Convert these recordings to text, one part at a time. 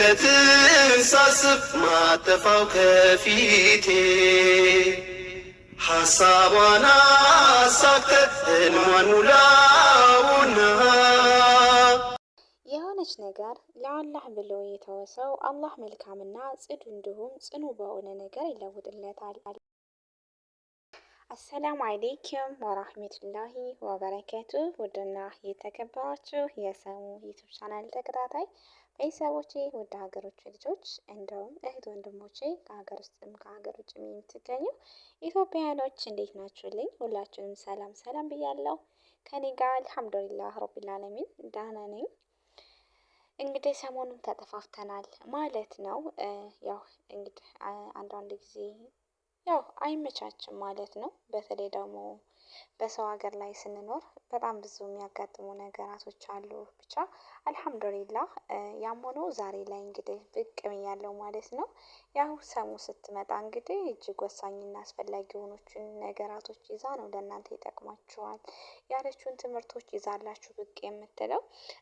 ምህረትን ሳስብ ማጠፋው ከፊቴ ሐሳቧን አሳክተ ሕልሟን ሙላውና የሆነች ነገር ለአላህ ብሎ የተወሰው አላህ መልካምና ጽዱ እንዲሁም ጽኑ በሆነ ነገር ይለውጥለታል። አሰላሙ አሌይኩም ወራህመቱላሂ ወበረከቱ። ውድና የተከበራችሁ የሰሙ ዩቱብ ቻናል ተከታታይ ቤተሰቦቼ፣ ውድ ሀገሮች ልጆች እንዲሁም እህት ወንድሞቼ ከሀገር ውስጥም ከሀገር ውጭም የምትገኙ ኢትዮጵያውያኖች እንዴት ናችሁልኝ? ሁላችሁንም ሰላም ሰላም ብያለሁ። ከኔ ጋር አልሐምዱሊላህ ረቢል ዓለሚን ደህና ነኝ። እንግዲህ ሰሞኑን ተጠፋፍተናል ማለት ነው። ያው እንግዲህ አንዳንድ ጊዜ ያው አይመቻችም ማለት ነው። በተለይ ደግሞ በሰው ሀገር ላይ ስንኖር በጣም ብዙ የሚያጋጥሙ ነገራቶች አሉ። ብቻ አልሐምዱሊላህ ያም ሆኖ ዛሬ ላይ እንግዲህ ብቅ ብያለሁ ማለት ነው። ያው ሰሙ ስትመጣ እንግዲህ እጅግ ወሳኝና አስፈላጊ የሆኑችን ነገራቶች ይዛ ነው ለእናንተ ይጠቅማችኋል ያለችውን ትምህርቶች ይዛላችሁ ብቅ የምትለው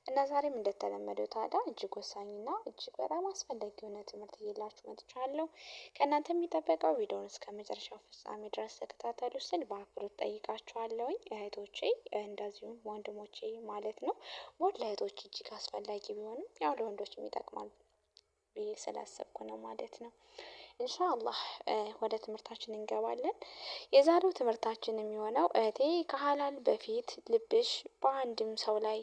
እና ዛሬም እንደተለመደው ታዲያ እጅግ ወሳኝና እጅግ በጣም አስፈላጊ የሆነ ትምህርት ይዤላችሁ መጥቻለሁ። ከእናንተ የሚጠበቀው ቪዲዮውን እስከ መጨረሻው ፍጻሜ ድረስ ተከታተሉ ስል በአክብሮት ጠይቃችኋለሁኝ እህቶቼ፣ እንደዚሁም ወንድሞቼ ማለት ነው። ሞት ለእህቶች እጅግ አስፈላጊ ቢሆንም ያው ለወንዶችም ይጠቅማል ብዬ ስላሰብኩ ነው ማለት ነው። ኢንሻአላህ ወደ ትምህርታችን እንገባለን። የዛሬው ትምህርታችን የሚሆነው እህቴ ከሀላል በፊት ልብሽ በአንድም ሰው ላይ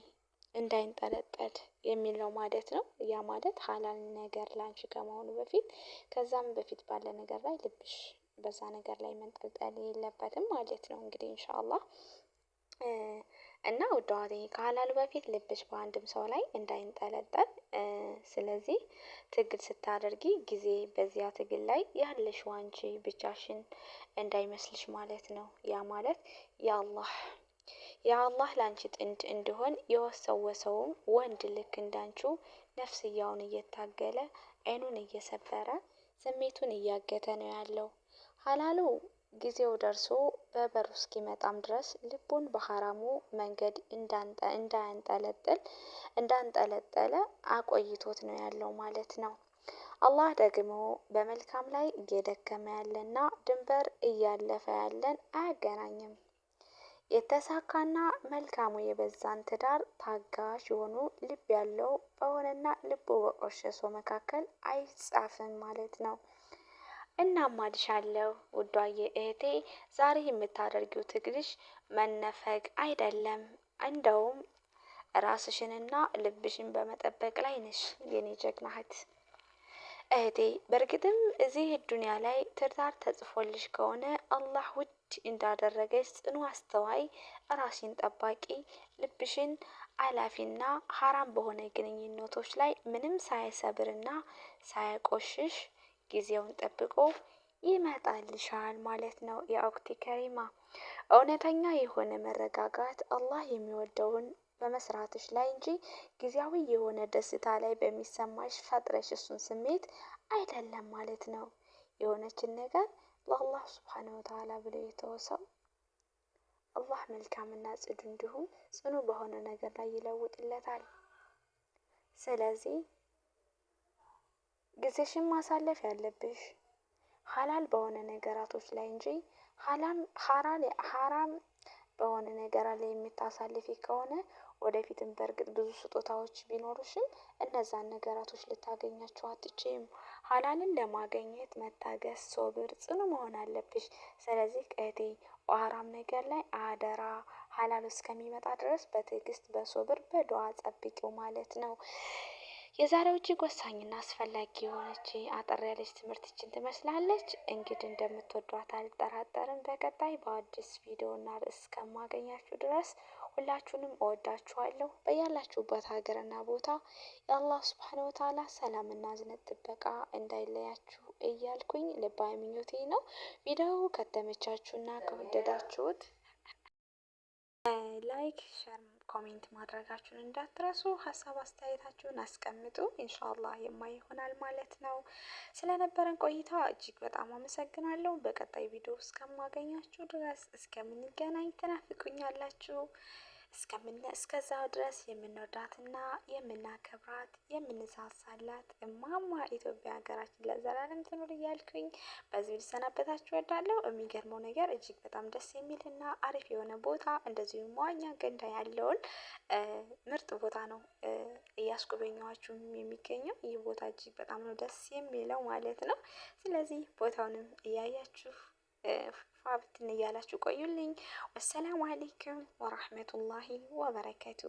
እንዳይንጠለጠል የሚል ነው ማለት ነው። ያ ማለት ሀላል ነገር ላንቺ ከመሆኑ በፊት ከዛም በፊት ባለ ነገር ላይ ልብሽ በዛ ነገር ላይ መንጠልጠል የለበትም ማለት ነው። እንግዲህ ኢንሻአላህ እና ውድ እህቴ ከሀላል በፊት ልብሽ በአንድም ሰው ላይ እንዳይንጠለጠል፣ ስለዚህ ትግል ስታደርጊ ጊዜ በዚያ ትግል ላይ ያለሽው አንቺ ብቻሽን እንዳይመስልሽ ማለት ነው። ያ ማለት የአላህ ላንቺ ጥንድ እንዲሆን የወሰወሰውም ወንድ ልክ እንዳንቺው ነፍስያውን እየታገለ አይኑን እየሰበረ ስሜቱን እያገተ ነው ያለው። ሀላሉ ጊዜው ደርሶ በበሩ እስኪመጣም ድረስ ልቡን በሐራሙ መንገድ እንዳንጠለጠለ አቆይቶት ነው ያለው ማለት ነው። አላህ ደግሞ በመልካም ላይ እየደከመ ያለና ድንበር እያለፈ ያለን አያገናኝም። የተሳካና መልካሙ የበዛን ትዳር ታጋሽ የሆኑ ልብ ያለው በሆነና ልቡ በቆሸሸ መካከል አይጻፍም ማለት ነው። እናማልሻለሁ ውዷዬ እህቴ፣ ዛሬ የምታደርጊው ትግልሽ መነፈግ አይደለም፣ እንደውም ራስሽንና ልብሽን በመጠበቅ ላይ ነሽ የኔ ጀግና እህቴ። በእርግጥም እዚህ ዱንያ ላይ ትዳር ተጽፎልሽ ከሆነ አላህ ውድ እንዳደረገች ጽኑ አስተዋይ፣ ራስሽን ጠባቂ፣ ልብሽን አላፊና ሀራም በሆነ ግንኙነቶች ላይ ምንም ሳይሰብርና ሳያቆሽሽ ጊዜውን ጠብቆ ይመጣልሻል ማለት ነው። የአክቲ ከሪማ እውነተኛ የሆነ መረጋጋት አላህ የሚወደውን በመስራትሽ ላይ እንጂ ጊዜያዊ የሆነ ደስታ ላይ በሚሰማሽ ፈጥረሽ እሱን ስሜት አይደለም ማለት ነው። የሆነችን ነገር ለአላህ ሱብሓነሁ ወተዓላ ብሎ የተወሰው አላህ መልካምና ጽዱ እንዲሁም ጽኑ በሆነ ነገር ላይ ይለውጥለታል። ስለዚህ ጊዜሽን ማሳለፍ ያለብሽ ሀላል በሆነ ነገራቶች ላይ እንጂ ሀራም በሆነ ነገር ላይ የምታሳልፊ ከሆነ ወደፊትም በእርግጥ ብዙ ስጦታዎች ቢኖሩሽም እነዛን ነገራቶች ልታገኛቸው አትችይም። ሀላልን ለማግኘት መታገስ፣ ሶብር፣ ጽኑ መሆን አለብሽ። ስለዚህ እህቴ ሀራም ነገር ላይ አደራ ሀላል እስከሚመጣ ድረስ በትዕግስት በሶብር በዱዓ ጠብቂው ማለት ነው። የዛሬው እጅግ ወሳኝና አስፈላጊ የሆነች አጠር ያለች ትምህርትችን ትመስላለች። እንግዲህ እንደምትወዷት አልጠራጠርም። በቀጣይ በአዲስ ቪዲዮና ርዕስ እስከማገኛችሁ ድረስ ሁላችሁንም እወዳችኋለሁ። በያላችሁበት ሀገርና ቦታ የአላህ ሱብሓነሁ ወተዓላ ሰላምና እዝነት ጥበቃ እንዳይለያችሁ እያልኩኝ ልባዊ ምኞቴ ነው። ቪዲዮው ከተመቻችሁና ከወደዳችሁት ላይክ፣ ሸር፣ ኮሜንት ማድረጋችሁን እንዳትረሱ። ሀሳብ አስተያየታችሁን አስቀምጡ። ኢንሻአላህ የማይ ይሆናል ማለት ነው። ስለነበረን ቆይታ እጅግ በጣም አመሰግናለሁ። በቀጣይ ቪዲዮ እስከማገኛችሁ ድረስ እስከምንገናኝ ትናፍቁኛላችሁ። እስከዛው ድረስ የምንወዳትና የምናከብራት የምንሳሳላት እማማ ኢትዮጵያ ሀገራችን ለዘላለም ትኑር እያልኩኝ በዚህ ልሰናበታችሁ እወዳለሁ። የሚገርመው ነገር እጅግ በጣም ደስ የሚልና አሪፍ የሆነ ቦታ እንደዚሁም መዋኛ ገንዳ ያለውን ምርጥ ቦታ ነው እያስጎበኘኋችሁም የሚገኘው። ይህ ቦታ እጅግ በጣም ነው ደስ የሚለው ማለት ነው። ስለዚህ ቦታውንም እያያችሁ ፏብትን እያላችሁ ቆዩልኝ። ወሰላሙ አለይኩም ወራህመቱላሂ ወበረከቱ።